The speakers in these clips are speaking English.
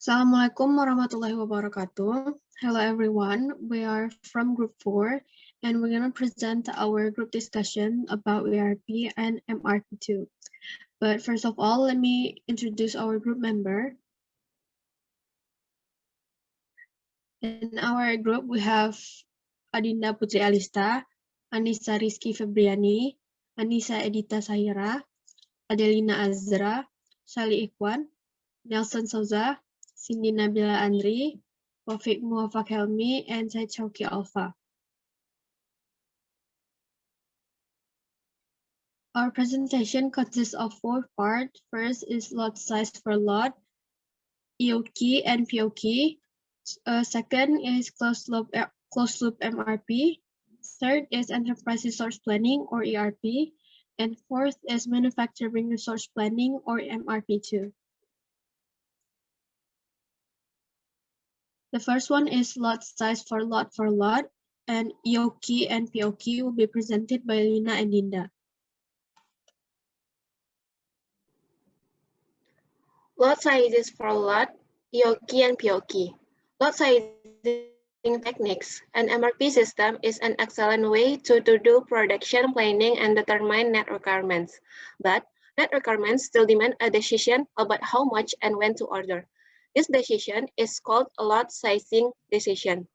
Assalamualaikum warahmatullahi wabarakatuh. Hello everyone, we are from group 4 and we're going to present our group discussion about ERP and MRP2. But first of all, let me introduce our group member. In our group, we have Adinda Putri Alista, Anissa Rizky Febriani, Anissa Edita Sahira, Adelina Azra, Sally Ikwan, Nelson Souza, Cindy Nabila Andri, Wafiq Muwafaq Helmi, and Said Shauki Alfa. Our presentation consists of 4 parts. First is lot size for lot, EOK and POK. Second is closed loop MRP. Third is enterprise resource planning or ERP. And fourth is manufacturing resource planning or MRP2. The first one is lot size for lot, and EOK and POK will be presented by Lina and Dinda. Lot sizes for lot, EOK and POK. Lot sizing techniques. An MRP system is an excellent way to do production planning and determine net requirements. But net requirements still demand a decision about how much and when to order. This decision is called a lot sizing decision.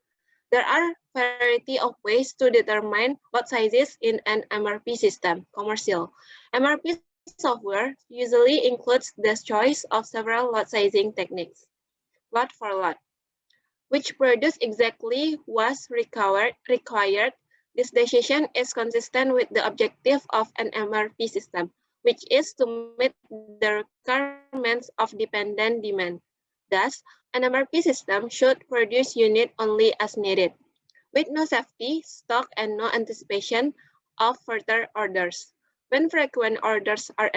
There are a variety of ways to determine lot sizes in an MRP system, commercial. MRP software usually includes the choice of several lot sizing techniques. Lot for lot, which produce exactly what's required. This decision is consistent with the objective of an MRP system, which is to meet the requirements of dependent demand. Thus, an MRP system should produce units only as needed, with no safety stock and no anticipation of further orders. When frequent orders are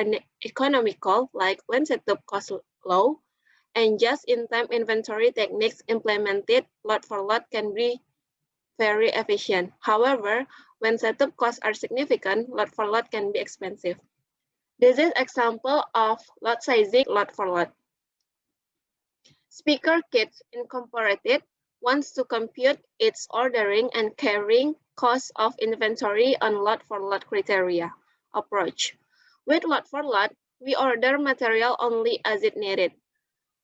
economical, like when setup costs low, and just-in-time inventory techniques implemented lot for lot can be very efficient. However, when setup costs are significant, lot for lot can be expensive. This is example of lot sizing lot for lot. Speaker Kits Incorporated wants to compute its ordering and carrying cost of inventory on lot for lot criteria approach. With lot for lot, we order material only as it needed.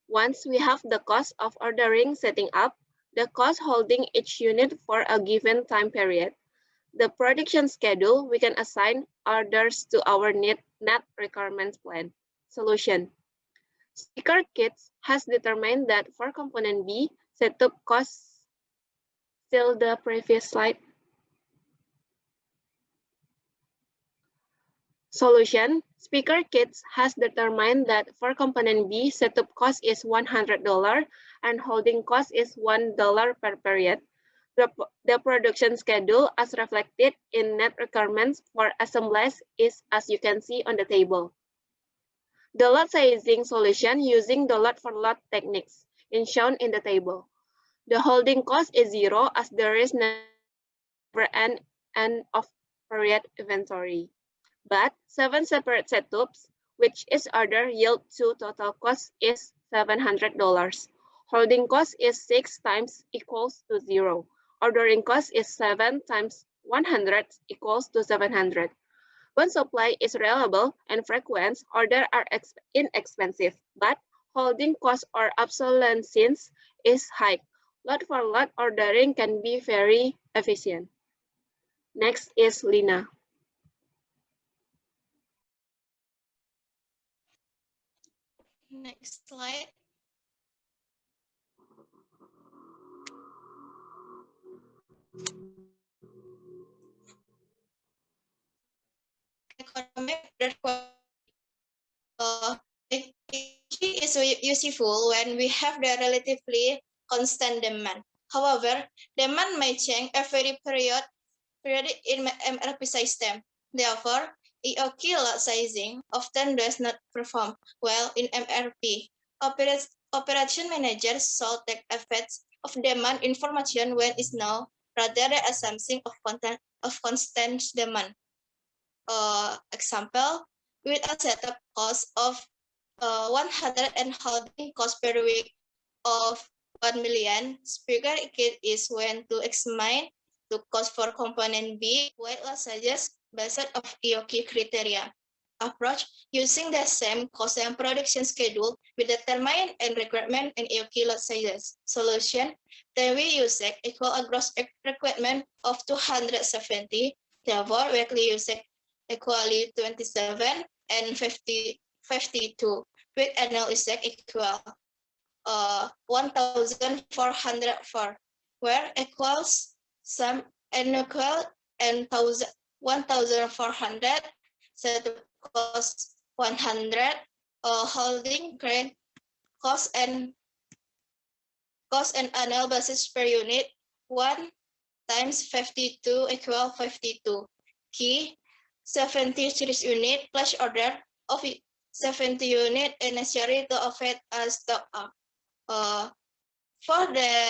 Once we have the cost of ordering setting up, the cost holding each unit for a given time period, the production schedule, we can assign orders to our net requirements plan. Solution. Speaker Kits has determined that for component B, setup costs, still the previous slide. Solution. Speaker Kits has determined that for component B, setup cost is $100 and holding cost is $1 per period. The production schedule as reflected in net requirements for assemblies is as you can see on the table. The lot sizing solution using the lot for lot techniques is shown in the table. The holding cost is 0 as there is never an end of period inventory. But 7 separate setups, which each order yield to total cost is $700. Holding cost is 6 times equals to 0. Ordering cost is 7 times 100 equals to 700. When supply is reliable and frequent, orders are inexpensive, but holding cost or obsolescence is high. Lot for lot ordering can be very efficient. Next is Lina. Next slide. Economic technology is useful when we have the relatively constant demand. However, demand may change every period in MRP system. Therefore, EOK lot sizing often does not perform well in MRP. Operation managers should take effects of demand information when it's known rather than assumption of constant demand. Example, with a setup cost of 100 and holding cost per week, of 1 million speaker kit is when to examine the cost for component B, while suggest based of EOQ criteria. Approach using the same cost and production schedule we determine and requirement and EOQ lot sizes. Solution, then we use equal a gross requirement of 270, therefore weekly usage equally 27 and 52, with annual usage equal 1,404, where equals some unequal and 1,400 set cost 100, holding current cost and annual basis per unit 1 times 52 equal 52. Key 70 series unit plus order of 70 unit and necessary to offer a stock up. For the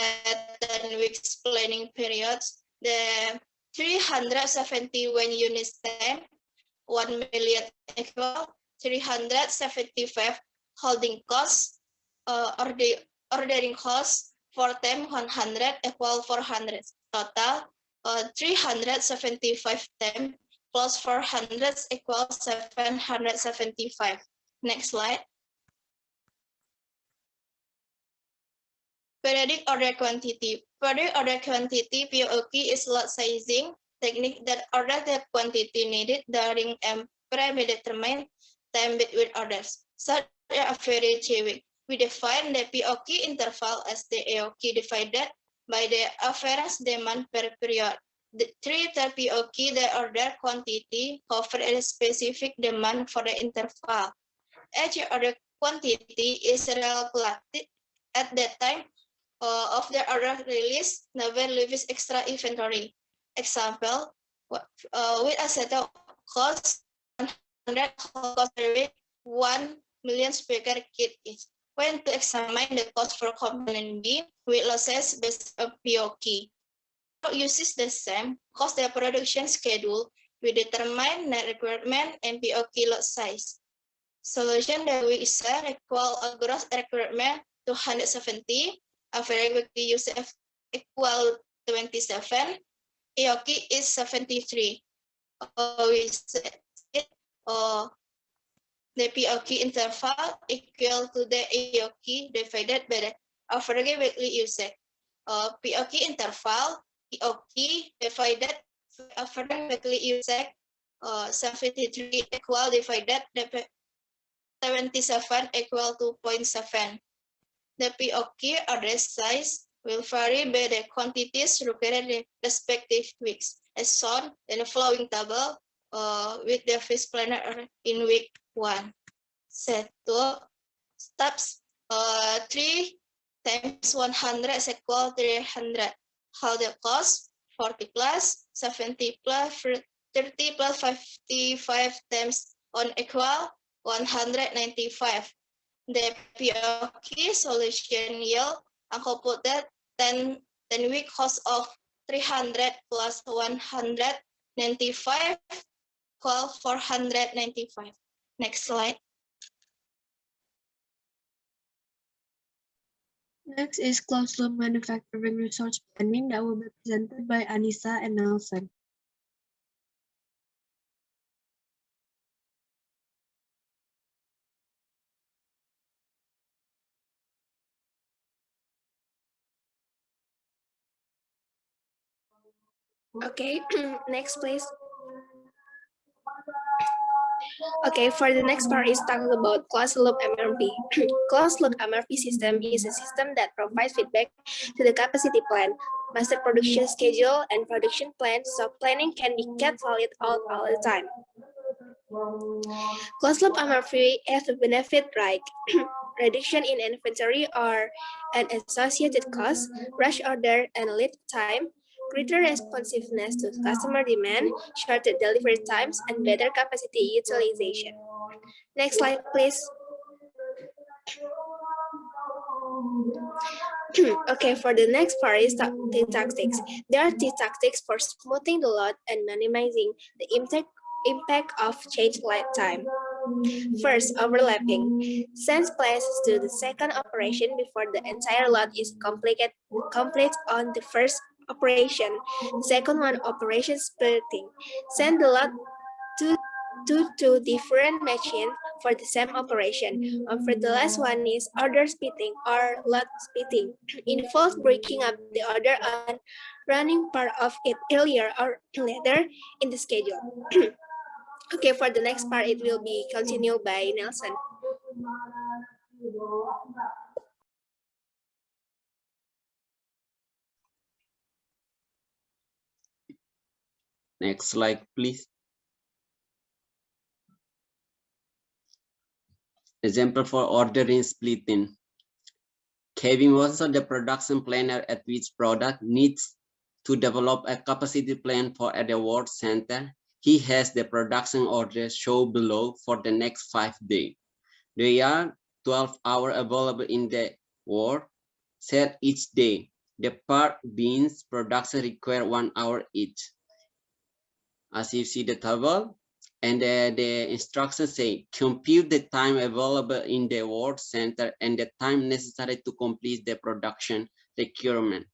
10 weeks planning periods, the 371 units time, 1 million equal 375 holding costs, ordering costs for them 100 equal 400. Total 375 them plus 400 equals 775. Next slide. Periodic order quantity. Periodic order quantity (POQ) is lot sizing technique that order the quantity needed during a predetermined time between orders, such as every 3 weeks. We define the POQ interval as the EOQ divided by the average demand per period. The 3 POQ, the order quantity, cover a specific demand for the interval. Each order quantity is calculated at that time of the order release, never leaves extra inventory. Example, with a set of cost 100 cost per week, 1 million speaker kit is. When to examine the cost for component B with losses based on POQ. Uses the same cost the production schedule, we determine net requirement and POQ lot size. Solution that we say equal a gross requirement 270, average weekly usage equal 27, EOQ is 73. We set the POQ interval equal to the EOQ divided by the average weekly usage. POQ interval, EOQ divided by average weekly usage, 73 equal divided by 77 equal to 0.7. The POQ address size will vary by the quantities required in respective weeks, as shown in the following table with the phase planner in week 1. Set to steps 3 times 100 is equal 300. How the cost 40 plus 70 plus 30 plus 55 times on equal 195. The POQ solution yield uncomputed 10 week cost of 300 plus 195 equal 495. Next slide. Next is closed loop manufacturing resource planning that will be presented by Anissa and Nelson. Okay, next please. Okay, for the next part is talking about closed loop MRP. Closed loop MRP system is a system that provides feedback to the capacity plan, master production schedule, and production plan, so planning can be kept valid all the time. Closed loop MRP has a benefit like reduction in inventory or an associated cost, rush order and lead time, greater responsiveness to customer demand, shorter delivery times, and better capacity utilization. Next slide, please. Okay, for the next part is the tactics. There are 3 tactics for smoothing the load and minimizing the impact of change lead time. First, overlapping. Send places to the second operation before the entire lot is complete on the first operation. The second one, operation splitting. Send the lot to two different machines for the same operation. For the last one is order splitting or lot splitting. Involves breaking up the order and running part of it earlier or later in the schedule. Okay, for the next part, it will be continued by Nelson. Next slide, please. Example for ordering splitting. Kevin was the production planner at which product needs to develop a capacity plan for at the work center. He has the production order shown below for the next 5 days. There are 12 hours available in the work set each day. The part beans production require 1 hour each. As you see the table, and the instructions say compute the time available in the work center and the time necessary to complete the production requirement.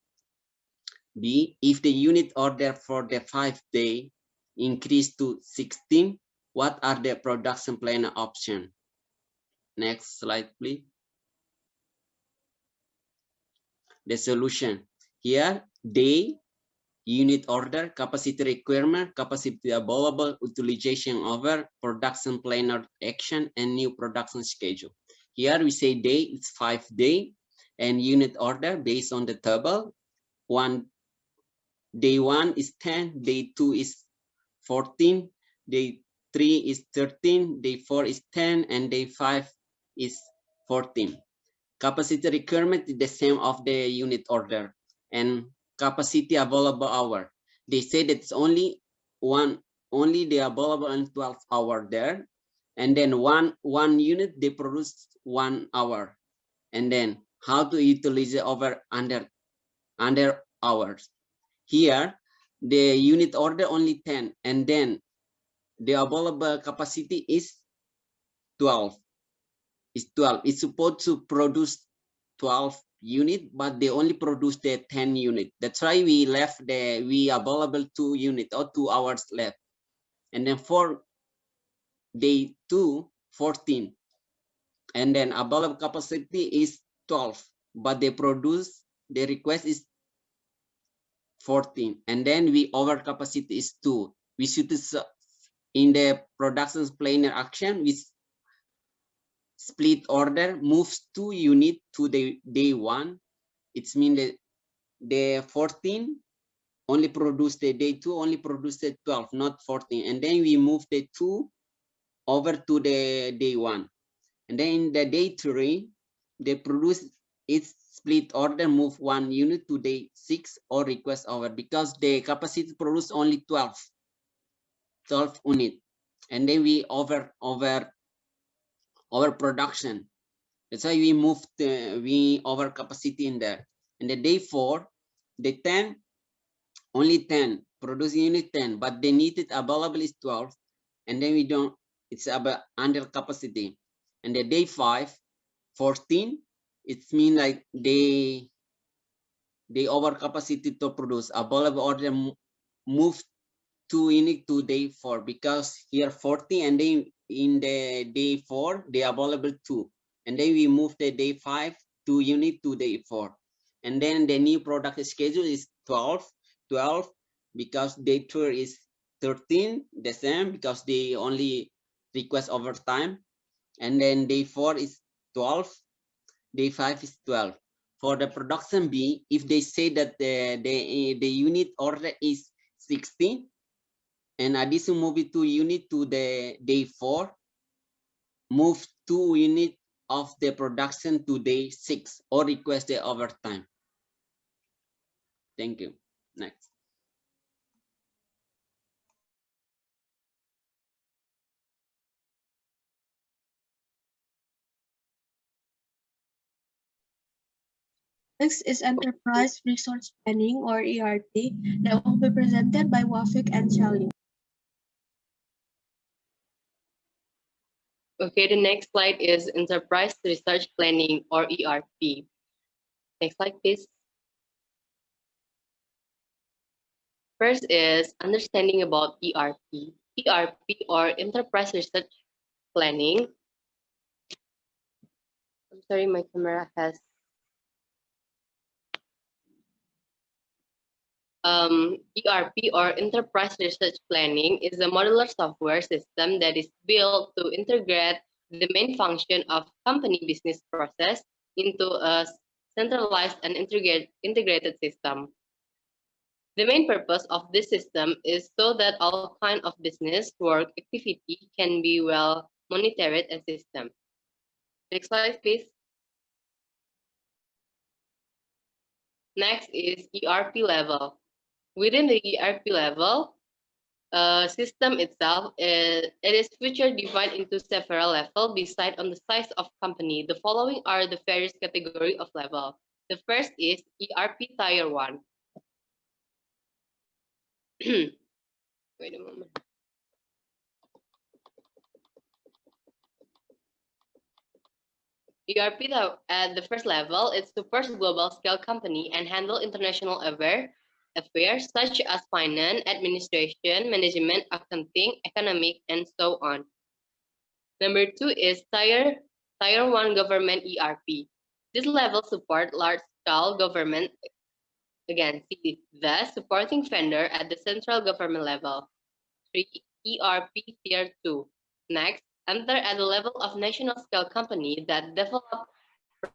B, if the unit order for the 5 day increase to 16, what are the production plan option? Next slide, please. The solution here, day, unit order, capacity requirement, capacity available, utilization over, production planner action, and new production schedule. Here we say day, it's 5 days, and unit order based on the table. Day 1 is 10, day 2 is 14, day 3 is 13, day 4 is 10, and day 5 is 14. Capacity requirement is the same of the unit order, and capacity available hour. They say that it's only the available on 12 hour there, and then one unit they produce 1 hour, and then how to utilize it over under hours. Here the unit order only 10, and then the available capacity is 12. It's supposed to produce 12 unit, but they only produce the 10 unit. That's why we left we available 2 unit or 2 hours left. And then for day 2, 14. And then available capacity is 12, but they produce, the request is 14. And then we over capacity is 2. We should, in the production planner action, we split order, moves 2 unit to the day 1. It's mean that the 14 only produce the day 2, only produce the 12, not 14. And then we move the 2 over to the day 1. And then in the day 3, they produce its split order, move 1 unit to day 6 or request over, because the capacity produce only 12 unit. And then we over production. That's why we moved we over capacity in there. And the day 4, the 10, only 10 produce unit 10, but the needed available is 12, and then we don't, it's about under capacity. And the day 5, 14, it's mean like they over capacity to produce available order, move 2 unit to day 4, because here 40, and then in the day 4 they available 2, and then we move the day 5 2 unit to day 4. And then the new product schedule is 12, because day 2 is 13, the same, because they only request overtime. And then day 4 is 12, day 5 is 12. For the production B, if they say that the unit order is 16, and addition move it 2 unit to the day 4, move 2 unit of the production to day 6 or request the overtime. Thank you. Next. Next is Enterprise Resource Planning, or ERP, that will be presented by Wafik and Shelly. Okay, the next slide is Enterprise Research Planning or ERP. Next slide, please. First is understanding about ERP. ERP or Enterprise Research Planning. I'm sorry, my camera has ERP or Enterprise Research Planning is a modular software system that is built to integrate the main function of company business process into a centralized and integrated system. The main purpose of this system is so that all kind of business work activity can be well monitored and system. Next slide, please. Next is ERP level. Within the ERP level, system itself, it is future divided into several levels beside on the size of company. The following are the various category of level. The first is ERP Tier 1. Wait a moment. ERP at the first level, it supports global scale company and handle international affairs such as finance, administration, management, accounting, economic, and so on. Number 2 is Tier 1 government ERP. This level support large scale government, again, see the supporting vendor at the central government level. 3 ERP Tier 2. Next, enter at the level of national scale company that develop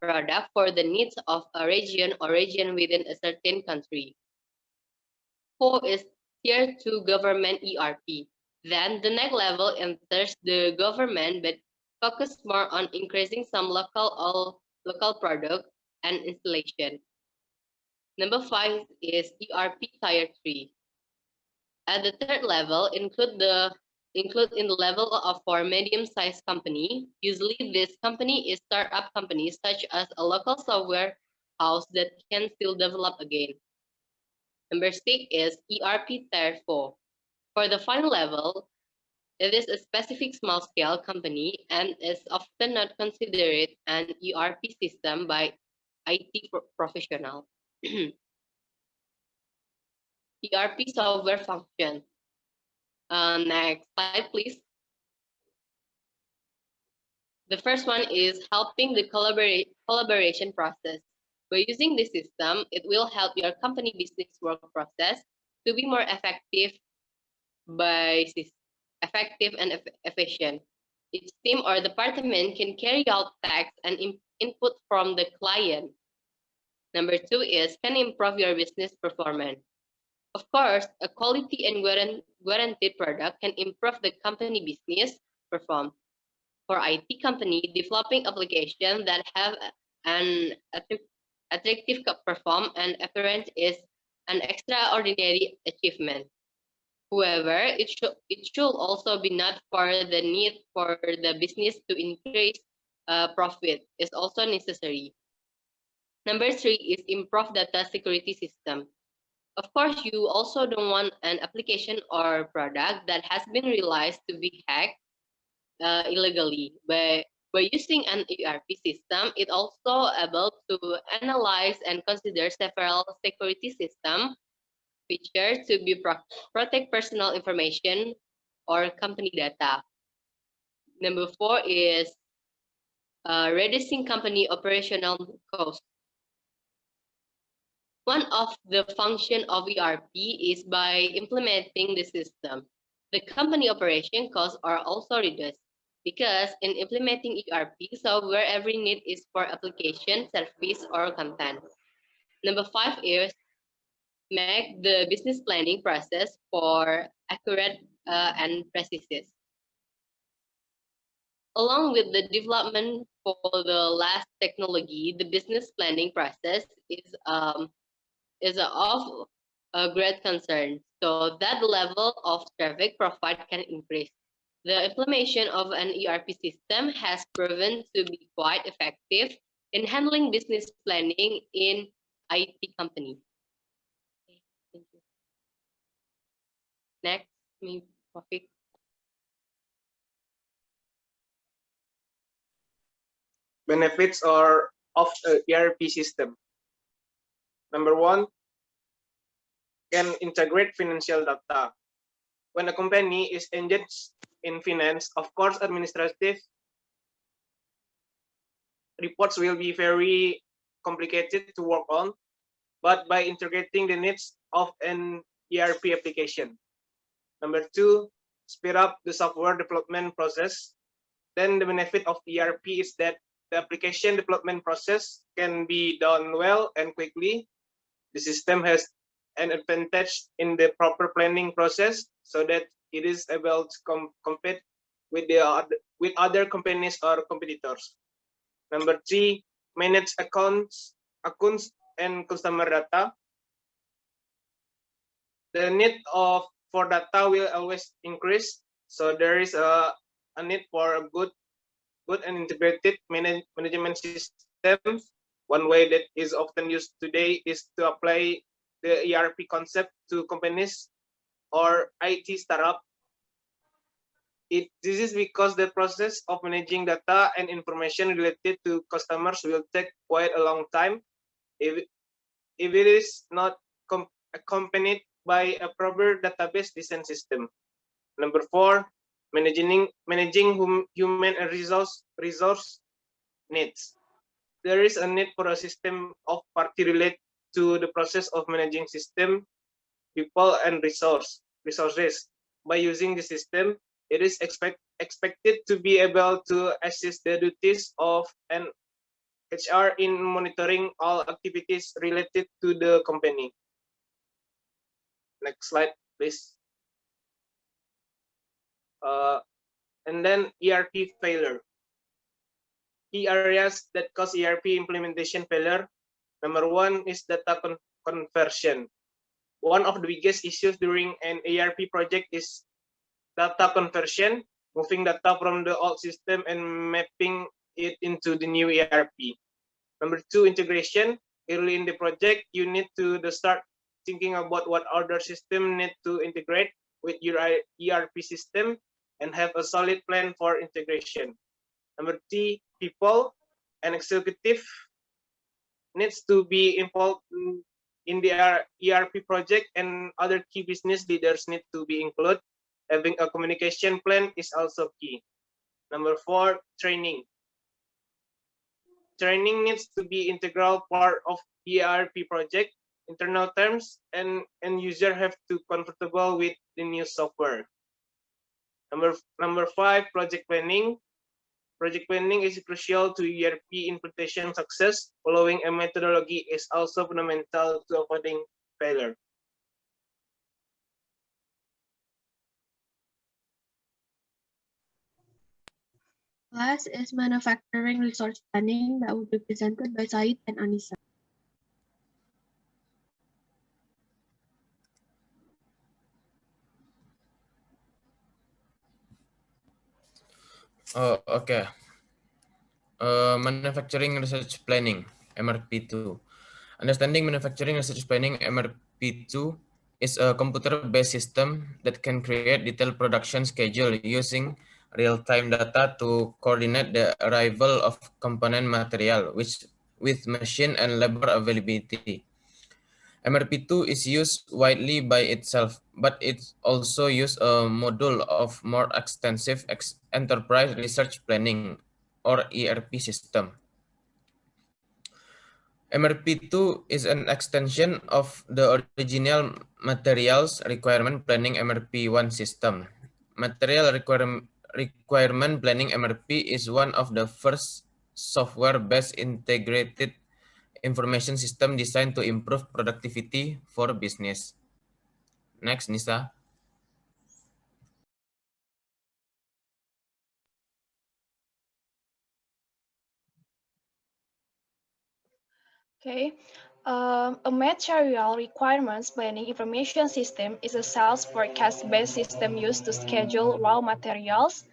product for the needs of a region or region within a certain country. 4 is Tier 2 government ERP. Then the next level enters the government but focus more on increasing some local product and installation. Number 5 is ERP Tier 3. At the third level, include in the level of for medium-sized company. Usually, this company is startup companies such as a local software house that can still develop again. Number 6 is ERP Tier 4. For the final level, it is a specific small-scale company and is often not considered an ERP system by IT professional. ERP software function. Next slide, please. The first one is helping the collaboration process. By using this system, it will help your company business work process to be more effective and efficient. Each team or department can carry out tasks and input from the client. Number 2 is can improve your business performance. Of course, a quality and guaranteed product can improve the company business performance. For IT company, developing applications that have an attractive perform and appearance is an extraordinary achievement. However, it should also be not for the need for the business to increase profit is also necessary. Number 3 is improve data security system. Of course, you also don't want an application or product that has been realized to be hacked illegally. By using an ERP system, it also able to analyze and consider several security system features to be protect personal information or company data. Number 4 is reducing company operational costs. One of the function of ERP is by implementing the system. The company operation costs are also reduced because in implementing ERP software, every need is for application, service, or content. Number 5 is make the business planning process for accurate and precise. Along with the development for the last technology, the business planning process is of a great concern, so that the level of traffic profile can increase. The implementation of an ERP system has proven to be quite effective in handling business planning in IT company. Okay, thank you. Next, maybe Taufik. benefits of a ERP system. Number one, can integrate financial data. When a company is engaged in finance, of course, administrative reports will be very complicated to work on, but by integrating the needs of an ERP application. Number two, speed up the software development process. Then the benefit of ERP is that the application development process can be done well and quickly. The system has an advantage in the proper planning process so that it is able to compete with with other companies or competitors. Number three, manage accounts and customer data. The need for data will always increase, so there is a need for a good and integrated management system. One way that is often used today is to apply the ERP concept to companies or IT startup. This is because the process of managing data and information related to customers will take quite a long time if it is not accompanied by a proper database design system. Number four, managing human and resource needs. There is a need for a system of party related to the process of managing system, people, and resources. By using the system, it is expected to be able to assist the duties of an HR in monitoring all activities related to the company. Next slide, please. And then ERP failure. Key areas that cause ERP implementation failure. Number one is data conversion. One of the biggest issues during an ERP project is data conversion, moving data from the old system and mapping it into the new ERP. Number two, integration. Early in the project, you need to start thinking about what other system need to integrate with your ERP system and have a solid plan for integration. Number three, people and executive needs to be involved in the ERP project, and other key business leaders need to be included. Having a communication plan is also key. Number four, training. Training needs to be integral part of ERP project. Internal terms and user have to comfortable with the new software. Number five, project planning. Project planning is crucial to ERP implementation success. Following a methodology is also fundamental to avoiding failure. Last is manufacturing resource planning that will be presented by Said and Anissa. Okay. Manufacturing Research Planning, MRP2. Understanding Manufacturing Research Planning, MRP2, is a computer-based system that can create detailed production schedule using real-time data to coordinate the arrival of component material with machine and labor availability. MRP2 is used widely by itself, but it also uses a module of more extensive enterprise research planning or ERP system. MRP2 is an extension of the original materials requirement planning MRP1 system. Material requirement planning MRP is one of the first software-based integrated information system designed to improve productivity for business. Next, Nisa. Okay. A material requirements planning information system is a sales forecast-based system used to schedule raw materials,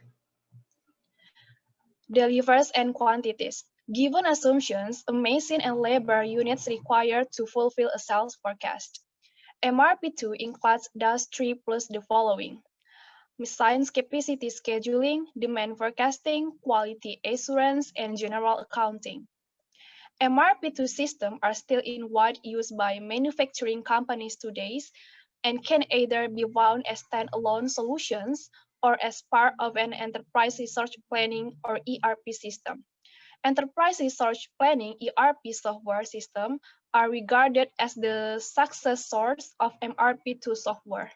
delivers, and quantities. Given assumptions, a machine and labor units required to fulfill a sales forecast. MRP2 includes those three plus the following. Science capacity scheduling, demand forecasting, quality assurance, and general accounting. MRP2 systems are still in wide use by manufacturing companies today and can either be found as standalone solutions or as part of an enterprise resource planning or ERP system. Enterprise resource planning ERP software systems are regarded as the success source of MRP2 software.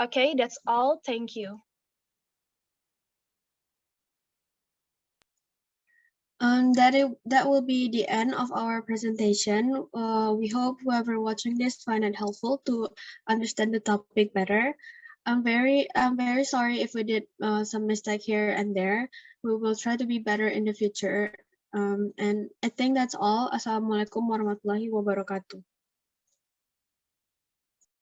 Okay, that's all. Thank you. That will be the end of our presentation. We hope whoever watching this find it helpful to understand the topic better. I'm very sorry if we did some mistake here and there. We will try to be better in the future. And I think that's all. Assalamualaikum warahmatullahi wabarakatuh.